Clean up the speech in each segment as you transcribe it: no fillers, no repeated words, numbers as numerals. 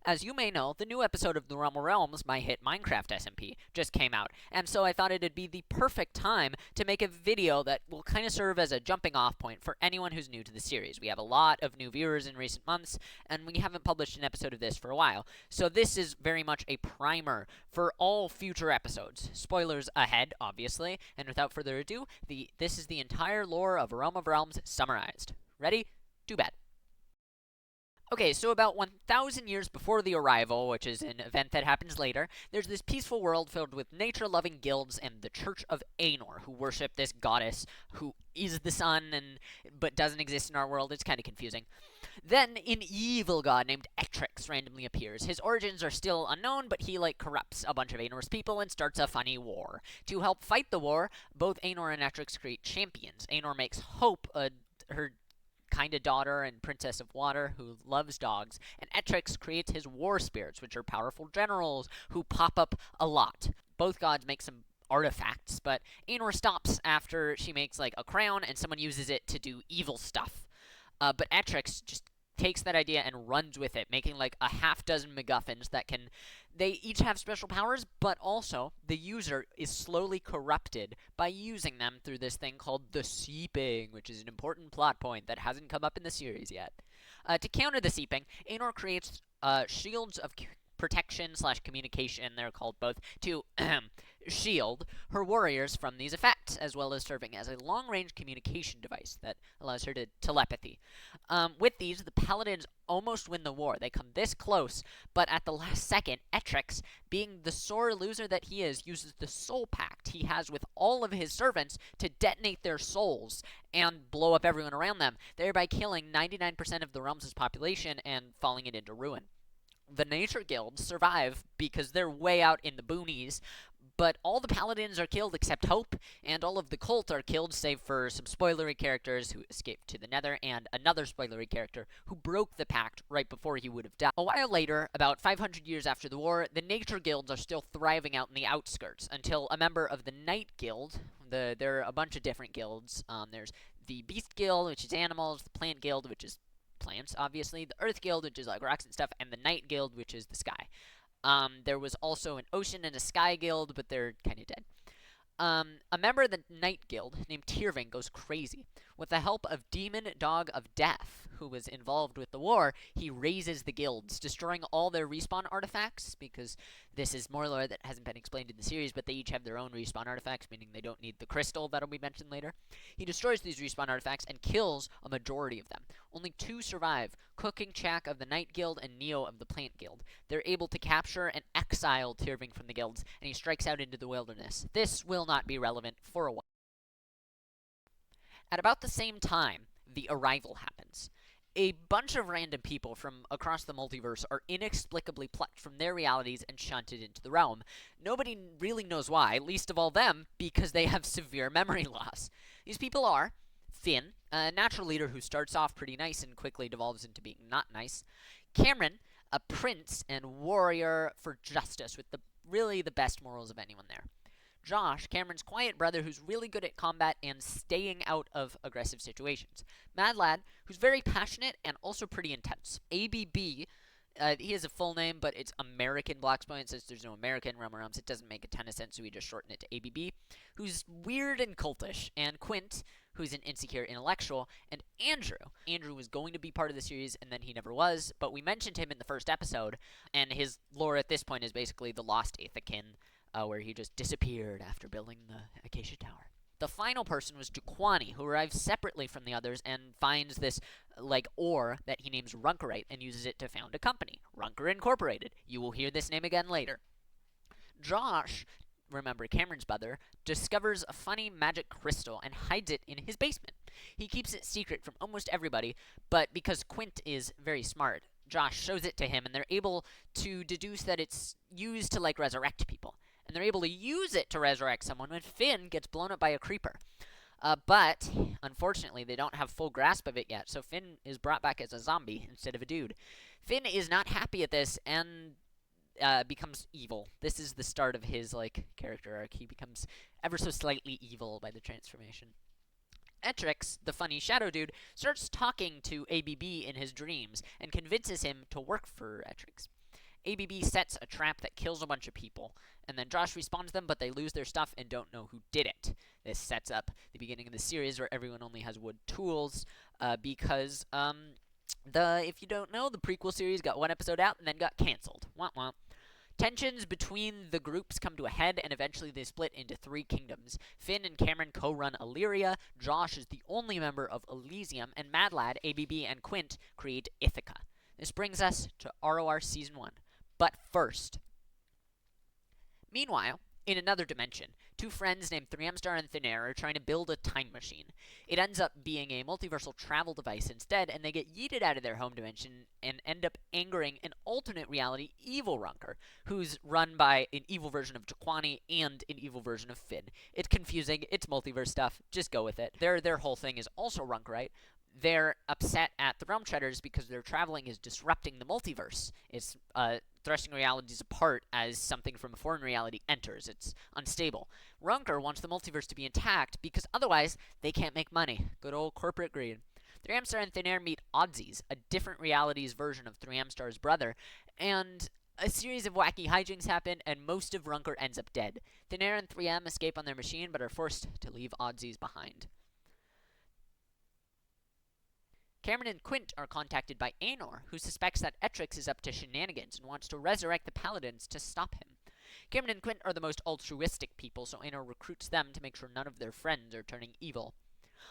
As you may know, the new episode of The Realm of Realms, my hit Minecraft SMP, just came out, and so I thought it'd be the perfect time to make a video that will kind of serve as a jumping off point for anyone who's new to the series. We have a lot of new viewers in recent months, and we haven't published an episode of this for a while, so this is very much a primer for all future episodes. Spoilers ahead, obviously, and without further ado, this is the entire lore of Realm of Realms summarized. Ready? Too bad. Okay, so about 1,000 years before the arrival, which is an event that happens later, there's this peaceful world filled with nature-loving guilds and the Church of Aenor, who worship this goddess who is the sun but doesn't exist in our world. It's kind of confusing. Then an evil god named Etrix randomly appears. His origins are still unknown, but he corrupts a bunch of Aenor's people and starts a funny war. To help fight the war, both Aenor and Etrix create champions. Aenor makes Hope her kind of daughter and princess of water who loves dogs, and Etrix creates his war spirits, which are powerful generals who pop up a lot. Both gods make some artifacts, but Aenor stops after she makes a crown and someone uses it to do evil stuff. But Etrix just takes that idea and runs with it, making a half dozen MacGuffins they each have special powers, but also the user is slowly corrupted by using them through this thing called the seeping, which is an important plot point that hasn't come up in the series yet. To counter the seeping, Aenor creates shields of protection/communication, they're called both, to shield her warriors from these effects, as well as serving as a long-range communication device that allows her to telepathy. With these, the Paladins almost win the war. They come this close, but at the last second, Etrix, being the sore loser that he is, uses the soul pact he has with all of his servants to detonate their souls and blow up everyone around them, thereby killing 99% of the realm's population and falling it into ruin. The nature guilds survive because they're way out in the boonies, but all the paladins are killed except Hope, and all of the cult are killed save for some spoilery characters who escaped to the nether, and another spoilery character who broke the pact right before he would have died. A while later, about 500 years after the war, the nature guilds are still thriving out in the outskirts, until a member of the night guild, there are a bunch of different guilds, there's the beast guild, which is animals, the plant guild, which is plants, obviously, the Earth Guild, which is rocks and stuff, and the Night Guild, which is the sky. There was also an Ocean and a Sky Guild, but they're kind of dead. A member of the Night Guild named Tyrving goes crazy. With the help of Demon Dog of Death, who was involved with the war, he raises the guilds, destroying all their respawn artifacts, because this is more lore that hasn't been explained in the series, but they each have their own respawn artifacts, meaning they don't need the crystal that'll be mentioned later. He destroys these respawn artifacts and kills a majority of them. Only 2 survive, Cooking Chak of the Night Guild and Neo of the Plant Guild. They're able to capture and exile Tyrving from the guilds, and he strikes out into the wilderness. This will not be relevant for a while. At about the same time, the arrival happens. A bunch of random people from across the multiverse are inexplicably plucked from their realities and shunted into the realm. Nobody really knows why, least of all them, because they have severe memory loss. These people are Finn, a natural leader who starts off pretty nice and quickly devolves into being not nice. Cameron, a prince and warrior for justice with really the best morals of anyone there. Josh, Cameron's quiet brother who's really good at combat and staying out of aggressive situations. Mad Lad, who's very passionate and also pretty intense. ABB, he has a full name, but it's American Blackspoint, since there's no American Realm of Realms. It doesn't make a ton of sense, so we just shorten it to ABB, who's weird and cultish. And Quint, who's an insecure intellectual, and Andrew. Andrew was going to be part of the series, and then he never was, but we mentioned him in the first episode, and his lore at this point is basically the Lost Aethican, where he just disappeared after building the Acacia Tower. The final person was Duquani, who arrives separately from the others and finds this, ore that he names Runkerite and uses it to found a company, Runker Incorporated. You will hear this name again later. Josh, remember Cameron's brother, discovers a funny magic crystal and hides it in his basement. He keeps it secret from almost everybody, but because Quint is very smart, Josh shows it to him, and they're able to deduce that it's used to, resurrect people. And they're able to use it to resurrect someone when Finn gets blown up by a creeper. But, unfortunately, they don't have full grasp of it yet, so Finn is brought back as a zombie instead of a dude. Finn is not happy at this and becomes evil. This is the start of his, character arc. He becomes ever so slightly evil by the transformation. Etrix, the funny shadow dude, starts talking to ABB in his dreams and convinces him to work for Etrix. ABB sets a trap that kills a bunch of people, and then Josh respawns them, but they lose their stuff and don't know who did it. This sets up the beginning of the series where everyone only has wood tools, because if you don't know, the prequel series got one episode out and then got cancelled. Wah wah. Tensions between the groups come to a head, and eventually they split into 3 kingdoms. Finn and Cameron co-run Illyria, Josh is the only member of Elysium, and Mad Lad, ABB, and Quint create Ithaca. This brings us to ROR Season 1. But first, meanwhile, in another dimension, 2 friends named 3M and Thin Air are trying to build a time machine. It ends up being a multiversal travel device instead, and they get yeeted out of their home dimension and end up angering an alternate reality evil Runker, who's run by an evil version of Jaquani and an evil version of Finn. It's confusing, it's multiverse stuff, just go with it. Their whole thing is also Runkerite. They're upset at the Realm Treaders because their traveling is disrupting the multiverse. It's thrusting realities apart as something from a foreign reality enters. It's unstable. Runker wants the multiverse to be intact because otherwise they can't make money. Good old corporate greed. 3M and Thin Air meet Oddsies, a different realities version of 3M brother, and a series of wacky hijinks happen, and most of Runker ends up dead. Thin Air and 3M escape on their machine, but are forced to leave Oddsies behind. Cameron and Quint are contacted by Anor, who suspects that Etrix is up to shenanigans and wants to resurrect the Paladins to stop him. Cameron and Quint are the most altruistic people, so Anor recruits them to make sure none of their friends are turning evil.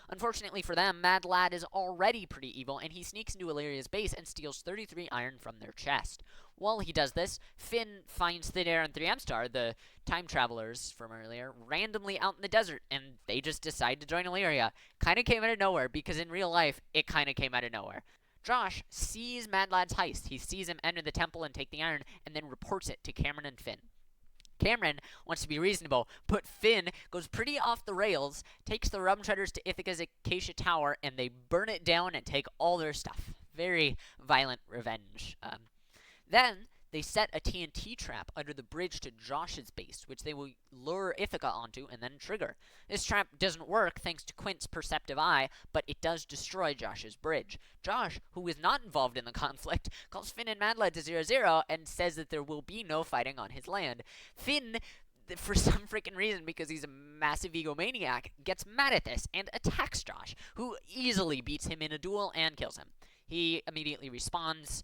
Unfortunately for them, Mad Lad is already pretty evil, and he sneaks into Illyria's base and steals 33 iron from their chest. While he does this, Finn finds Thin Air and 3M, the time travelers from earlier, randomly out in the desert, and they just decide to join Illyria. Kinda came out of nowhere, because in real life, it kinda came out of nowhere. Josh sees Mad Lad's heist. He sees him enter the temple and take the iron, and then reports it to Cameron and Finn. Cameron wants to be reasonable, but Finn goes pretty off the rails, takes the Rum Treaders to Ithaca's Acacia Tower, and they burn it down and take all their stuff. Very violent revenge. Then they set a TNT trap under the bridge to Josh's base, which they will lure Ithaca onto and then trigger. This trap doesn't work thanks to Quint's perceptive eye, but it does destroy Josh's bridge. Josh, who is not involved in the conflict, calls Finn and Mad Lad to 0-0 and says that there will be no fighting on his land. Finn, for some freaking reason, because he's a massive egomaniac, gets mad at this and attacks Josh, who easily beats him in a duel and kills him. He immediately respawns.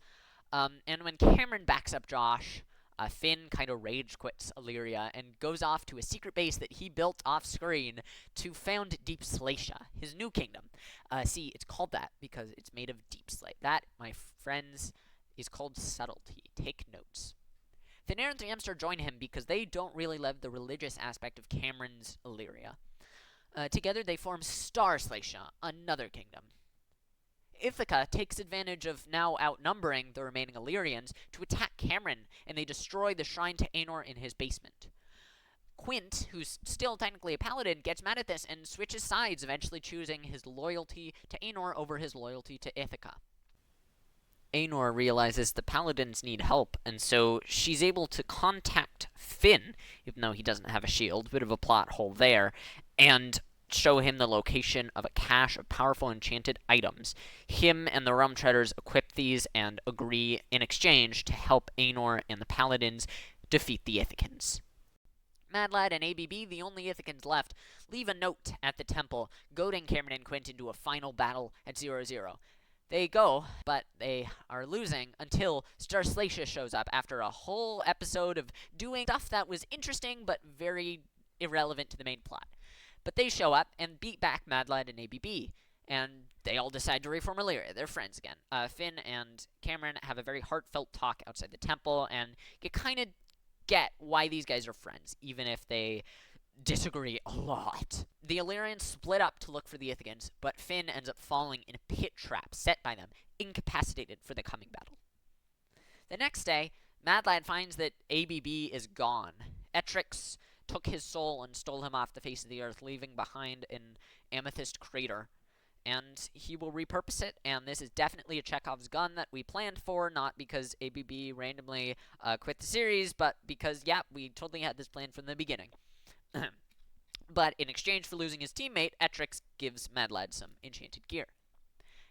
And when Cameron backs up Josh, Finn kind of rage quits Illyria and goes off to a secret base that he built off-screen to found Deep Slatia, his new kingdom. See, it's called that because it's made of deep slate. That, my friends, is called subtlety. Take notes. Thin Air and 3M join him because they don't really love the religious aspect of Cameron's Illyria. Together they form Star Slatia, another kingdom. Ithaca takes advantage of now outnumbering the remaining Illyrians to attack Cameron, and they destroy the shrine to Anor in his basement. Quint, who's still technically a paladin, gets mad at this and switches sides, eventually choosing his loyalty to Anor over his loyalty to Ithaca. Anor realizes the paladins need help, and so she's able to contact Finn, even though he doesn't have a shield, bit of a plot hole there, and show him the location of a cache of powerful enchanted items. Him and the Rum Treaders equip these and agree in exchange to help Anor and the Paladins defeat the Ithacans. Mad Lad and ABB, the only Ithacans left, leave a note at the temple, goading Cameron and Quint into a final battle at 0-0. They go, but they are losing until Star Slatia shows up after a whole episode of doing stuff that was interesting but very irrelevant to the main plot. But they show up and beat back Mad Lad and ABB, and they all decide to reform Illyria. They're friends again. Finn and Cameron have a very heartfelt talk outside the temple, and you kind of get why these guys are friends, even if they disagree a lot. The Illyrians split up to look for the Ithacans, but Finn ends up falling in a pit trap set by them, incapacitated for the coming battle. The next day, Mad Lad finds that ABB is gone. Etrix took his soul and stole him off the face of the earth, leaving behind an amethyst crater. And he will repurpose it, and this is definitely a Chekhov's gun that we planned for, not because ABB randomly quit the series, but because, yeah, we totally had this plan from the beginning. But in exchange for losing his teammate, Etrix gives Mad Lad some enchanted gear.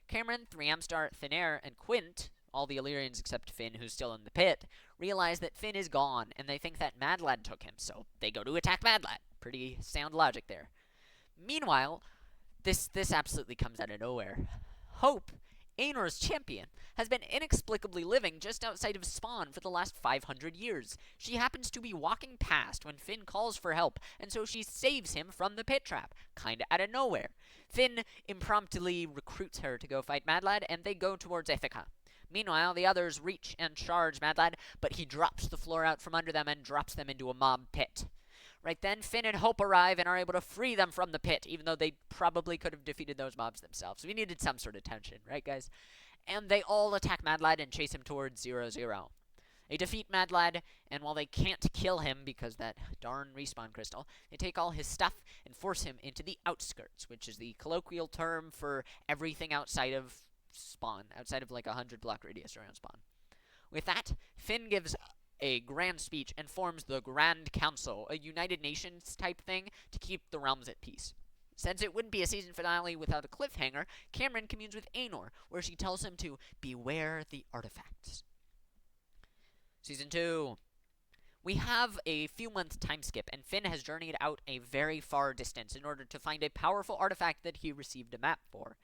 Cameron, 3M, Thin Air, and Quint, all the Illyrians except Finn, who's still in the pit, realize that Finn is gone, and they think that Mad Lad took him, so they go to attack Mad Lad. Pretty sound logic there. Meanwhile, this absolutely comes out of nowhere. Hope, Aenor's champion, has been inexplicably living just outside of Spawn for the last 500 years. She happens to be walking past when Finn calls for help, and so she saves him from the pit trap, kinda out of nowhere. Finn impromptly recruits her to go fight Mad Lad, and they go towards Ithaca. Meanwhile, the others reach and charge Mad Lad, but he drops the floor out from under them and drops them into a mob pit. Right then, Finn and Hope arrive and are able to free them from the pit, even though they probably could have defeated those mobs themselves. We needed some sort of tension, right, guys? And they all attack Mad Lad and chase him towards 0-0. They defeat Mad Lad, and while they can't kill him because that darn respawn crystal, they take all his stuff and force him into the outskirts, which is the colloquial term for everything outside of Spawn, outside of like a 100-block radius around Spawn. With that, Finn gives a grand speech and forms the Grand Council, a United Nations type thing to keep the realms at peace. Since it wouldn't be a season finale without a cliffhanger, Cameron communes with Aenor, where she tells him to beware the artifacts. Season 2. We have a few months time skip, and Finn has journeyed out a very far distance in order to find a powerful artifact that he received a map for.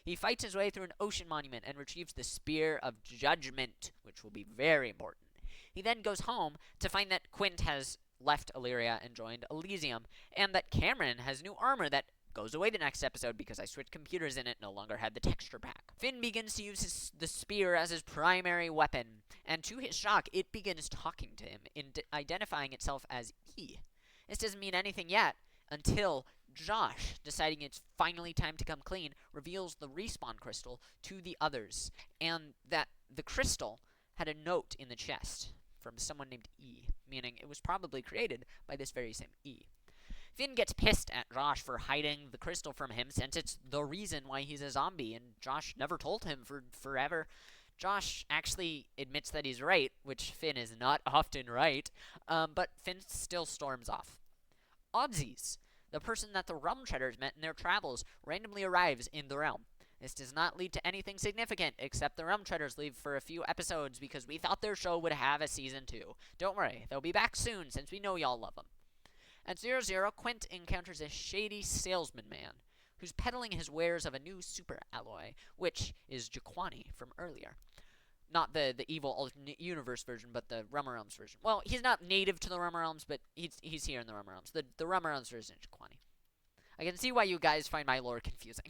He fights his way through an ocean monument and retrieves the Spear of Judgment, which will be very important. He then goes home to find that Quint has left Illyria and joined Elysium, and that Cameron has new armor that goes away the next episode because I switched computers and it no longer had the texture pack. Finn begins to use the spear as his primary weapon, and to his shock, it begins talking to him, identifying itself as E. This doesn't mean anything yet, until Josh, deciding it's finally time to come clean, reveals the respawn crystal to the others, and that the crystal had a note in the chest from someone named E, meaning it was probably created by this very same E. Finn gets pissed at Josh for hiding the crystal from him, since it's the reason why he's a zombie, and Josh never told him for forever. Josh actually admits that he's right, which Finn is not often right, but Finn still storms off. Oddsies, the person that the Realm Treaders met in their travels, randomly arrives in the realm. This does not lead to anything significant, except the Realm Treaders leave for a few episodes because we thought their show would have a season 2. Don't worry, they'll be back soon since we know y'all love them. At 0-0, Quint encounters a shady salesman man who's peddling his wares of a new super alloy, which is Jaquani from earlier. Not the evil alternate universe version, but the Realm Realms version. Well, he's not native to the Realm Realms, but he's here in the Realm Realms. The Realm Realms version is Jaquani. I can see why you guys find my lore confusing.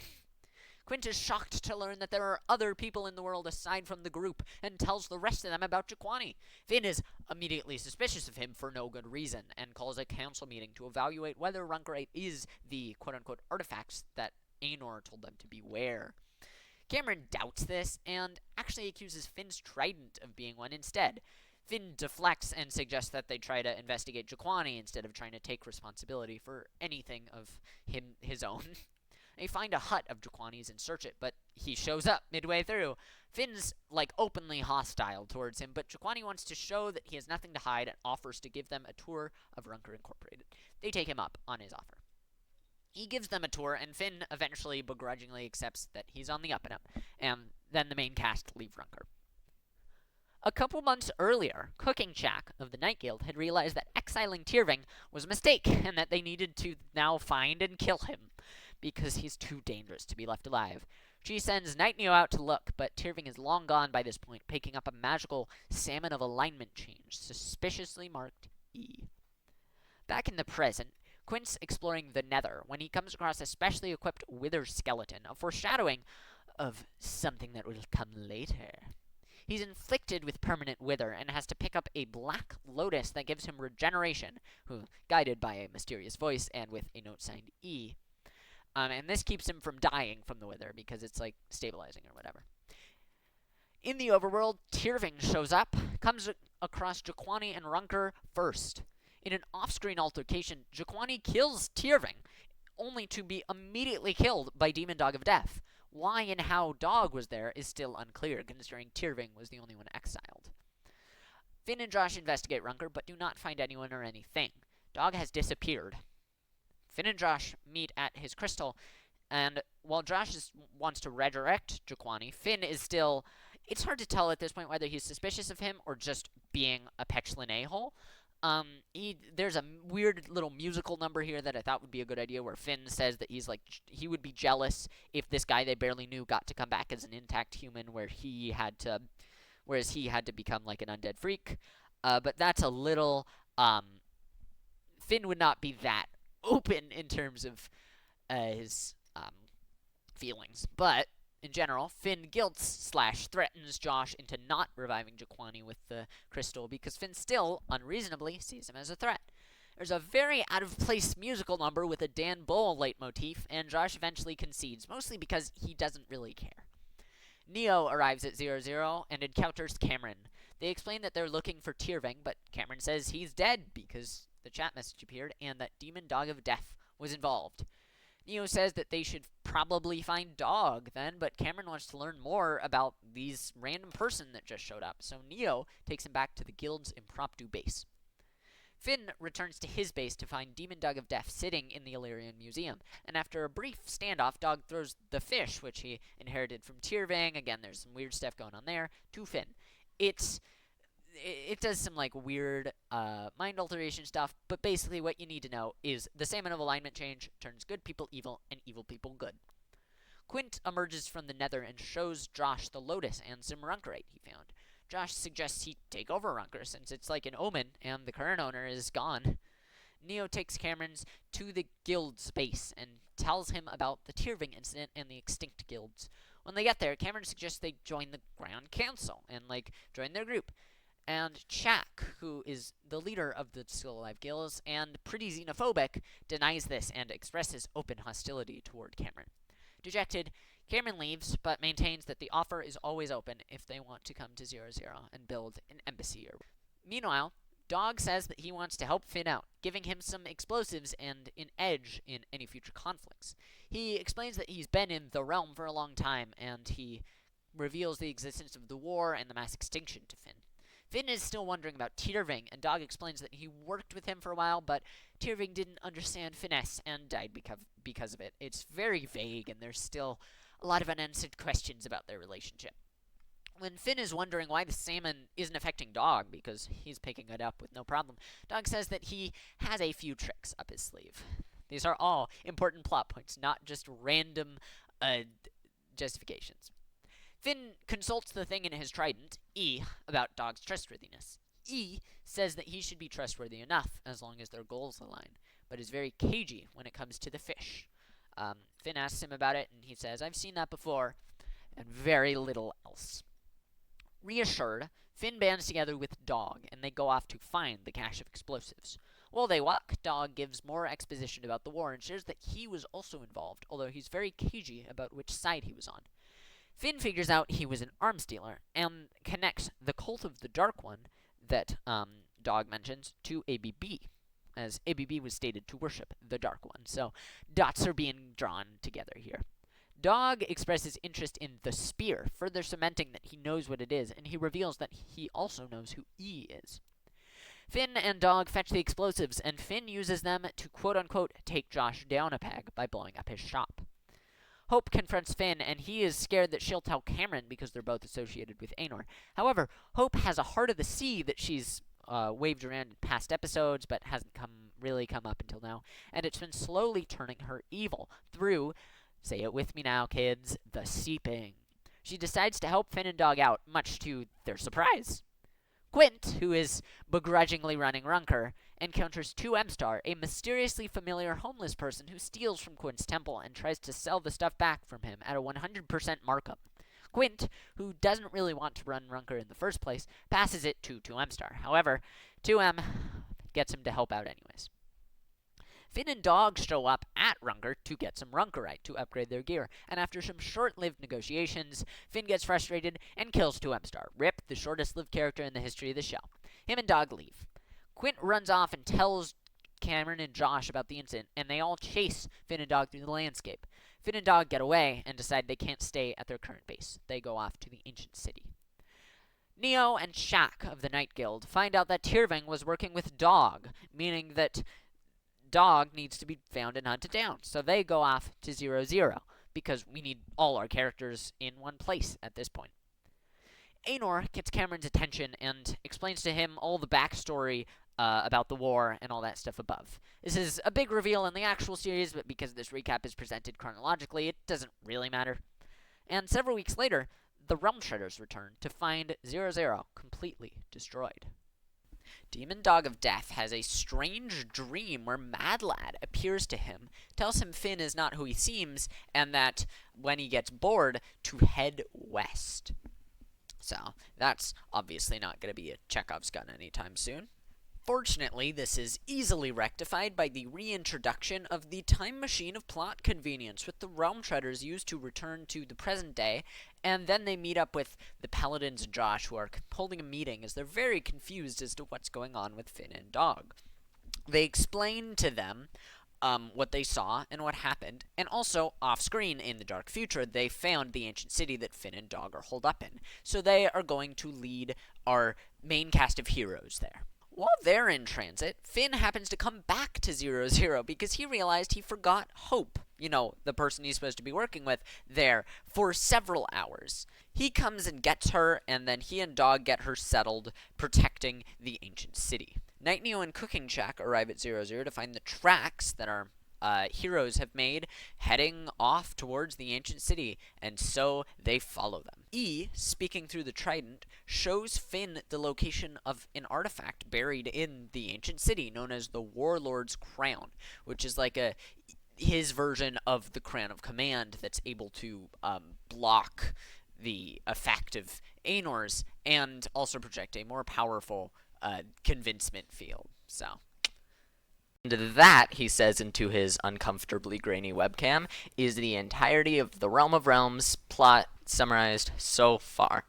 Quint is shocked to learn that there are other people in the world aside from the group, and tells the rest of them about Jaquani. Finn is immediately suspicious of him for no good reason, and calls a council meeting to evaluate whether Runkerite is the quote-unquote artifacts that Aenor told them to beware. Cameron doubts this, and actually accuses Finn's trident of being one instead. Finn deflects and suggests that they try to investigate Jaquani instead of trying to take responsibility for anything of his own. They find a hut of Jaquani's and search it, but he shows up midway through. Finn's, openly hostile towards him, but Jaquani wants to show that he has nothing to hide and offers to give them a tour of Runker Incorporated. They take him up on his offer. He gives them a tour, and Finn eventually begrudgingly accepts that he's on the up and up, and then the main cast leave Runker. A couple months earlier, Cooking Shack of the Night Guild had realized that exiling Tyrving was a mistake, and that they needed to now find and kill him, because he's too dangerous to be left alive. She sends Night Neo out to look, but Tyrving is long gone by this point, picking up a magical Salmon of Alignment change, suspiciously marked E. Back in the present, Quint's exploring the Nether when he comes across a specially equipped Wither skeleton, a foreshadowing of something that will come later. He's inflicted with permanent wither and has to pick up a black lotus that gives him regeneration, guided by a mysterious voice and with a note signed E. And this keeps him from dying from the wither because it's stabilizing or whatever. In the overworld, Tyrving shows up, comes across Jaquani and Runker first. In an off-screen altercation, Jaquani kills Tyrving, only to be immediately killed by Demon Dog of Death. Why and how Dog was there is still unclear, considering Tyrving was the only one exiled. Finn and Josh investigate Runker, but do not find anyone or anything. Dog has disappeared. Finn and Josh meet at his crystal, and while Josh wants to resurrect Jaquani, Finn is still It's hard to tell at this point whether he's suspicious of him or just being a petulant a-hole. There's a weird little musical number here that I thought would be a good idea, where Finn says that he would be jealous if this guy they barely knew got to come back as an intact human, whereas he had to become like an undead freak. But that's a little. Finn would not be that open in terms of his feelings, but in general, Finn guilts/threatens Josh into not reviving Jaquani with the crystal because Finn still, unreasonably, sees him as a threat. There's a very out-of-place musical number with a Dan Bull leitmotif, and Josh eventually concedes, mostly because he doesn't really care. Neo arrives at 00 and encounters Cameron. They explain that they're looking for Tyrving, but Cameron says he's dead because the chat message appeared and that Demon Dog of Death was involved. Neo says that they should probably find Dog then, but Cameron wants to learn more about these random person that just showed up, so Neo takes him back to the guild's impromptu base. Finn returns to his base to find Demon Dog of Death sitting in the Elysium Museum, and after a brief standoff, Dog throws the fish, which he inherited from Tyrving, again there's some weird stuff going on there, to Finn. It does some like weird mind alteration stuff, but basically what you need to know is the Salmon of Alignment change turns good people evil and evil people good. Quint emerges from the nether and shows Josh the lotus and some runkerite he found. Josh suggests he take over Runker since it's like an omen and the current owner is gone. Neo takes Cameron's to the guild's base and tells him about the Tyrving incident and the extinct guilds. When they get there, Cameron suggests they join the Grand Council and join their group. And Shaq, who is the leader of the Still Alive Guilds and pretty xenophobic, denies this and expresses open hostility toward Cameron. Dejected, Cameron leaves, but maintains that the offer is always open if they want to come to 00 and build an embassy. Meanwhile, Dog says that he wants to help Finn out, giving him some explosives and an edge in any future conflicts. He explains that he's been in the realm for a long time, and he reveals the existence of the war and the mass extinction to Finn. Finn is still wondering about Tyrving, and Dog explains that he worked with him for a while, but Tyrving didn't understand finesse and died because of it. It's very vague, and there's still a lot of unanswered questions about their relationship. When Finn is wondering why the salmon isn't affecting Dog, because he's picking it up with no problem, Dog says that he has a few tricks up his sleeve. These are all important plot points, not just random justifications. Finn consults the thing in his trident, E, about Dog's trustworthiness. E says that he should be trustworthy enough as long as their goals align, but is very cagey when it comes to the fish. Finn asks him about it, and he says, I've seen that before, and very little else. Reassured, Finn bands together with Dog, and they go off to find the cache of explosives. While they walk, Dog gives more exposition about the war and shares that he was also involved, although he's very cagey about which side he was on. Finn figures out he was an arms dealer and connects the Cult of the Dark One that Dog mentions to ABB, as ABB was stated to worship the Dark One. So dots are being drawn together here. Dog expresses interest in the spear, further cementing that he knows what it is, and he reveals that he also knows who E is. Finn and Dog fetch the explosives, and Finn uses them to quote-unquote take Josh down a peg by blowing up his shop. Hope confronts Finn, and he is scared that she'll tell Cameron because they're both associated with Aenor. However, Hope has a heart of the sea that she's waved around in past episodes, but hasn't really come up until now, and it's been slowly turning her evil through, say it with me now, kids, the seeping. She decides to help Finn and Dog out, much to their surprise. Quint, who is begrudgingly running Runker, encounters 2M-Star, a mysteriously familiar homeless person who steals from Quint's temple and tries to sell the stuff back from him at a 100% markup. Quint, who doesn't really want to run Runker in the first place, passes it to 2M-Star. However, 2M gets him to help out anyways. Finn and Dog show up at Runker to get some Runkerite to upgrade their gear, and after some short-lived negotiations, Finn gets frustrated and kills 2M-Star, Rip, the shortest-lived character in the history of the show. Him and Dog leave. Quint runs off and tells Cameron and Josh about the incident, and they all chase Finn and Dog through the landscape. Finn and Dog get away and decide they can't stay at their current base. They go off to the ancient city. Neo and Shaq of the Night Guild find out that Tyrving was working with Dog, meaning that Dog needs to be found and hunted down. So they go off to 00, because we need all our characters in one place at this point. Aenor gets Cameron's attention and explains to him all the backstory about the war and all that stuff above. This is a big reveal in the actual series, but because this recap is presented chronologically, it doesn't really matter. And several weeks later, the Realm Shredders return to find 00 completely destroyed. Demon Dog of Death has a strange dream where Mad Lad appears to him, tells him Finn is not who he seems, and that when he gets bored, to head west. So, that's obviously not going to be a Chekhov's gun anytime soon. Fortunately, this is easily rectified by the reintroduction of the time machine of plot convenience, with the Realm Treaders used to return to the present day, and then they meet up with the Paladins and Josh, who are holding a meeting as they're very confused as to what's going on with Finn and Dog. They explain to them what they saw and what happened, and also, off-screen, in the dark future, they found the ancient city that Finn and Dog are holed up in. So they are going to lead our main cast of heroes there. While they're in transit, Finn happens to come back to 00 because he realized he forgot Hope, the person he's supposed to be working with, there for several hours. He comes and gets her, and then he and Dog get her settled, protecting the ancient city. Night Neo and Cooking Shack arrive at 00 to find the tracks that our heroes have made heading off towards the ancient city, and so they follow them. E, speaking through the trident, shows Finn the location of an artifact buried in the ancient city known as the Warlord's Crown, which is like his version of the Crown of Command that's able to block the effect of Aenor's and also project a more powerful convincement field. So, and that, he says into his uncomfortably grainy webcam, is the entirety of the Realm of Realms plot summarized so far.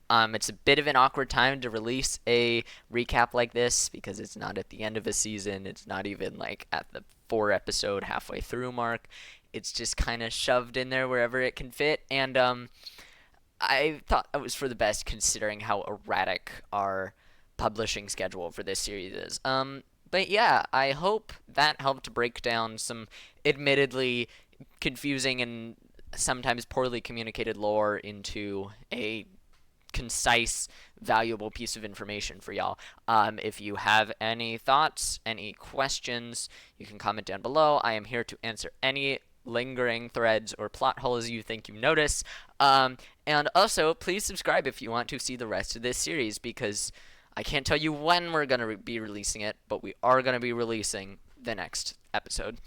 It's a bit of an awkward time to release a recap like this because it's not at the end of a season. It's not even like at the 4-episode halfway through mark. It's just kind of shoved in there wherever it can fit. And I thought that was for the best considering how erratic our publishing schedule for this series is. But yeah, I hope that helped break down some admittedly confusing and sometimes poorly communicated lore into a concise, valuable piece of information for y'all. If you have any thoughts, any questions, you can comment down below. I am here to answer any lingering threads or plot holes you think you notice. And also, please subscribe if you want to see the rest of this series, because I can't tell you when we're going to be releasing it, but we are going to be releasing the next episode.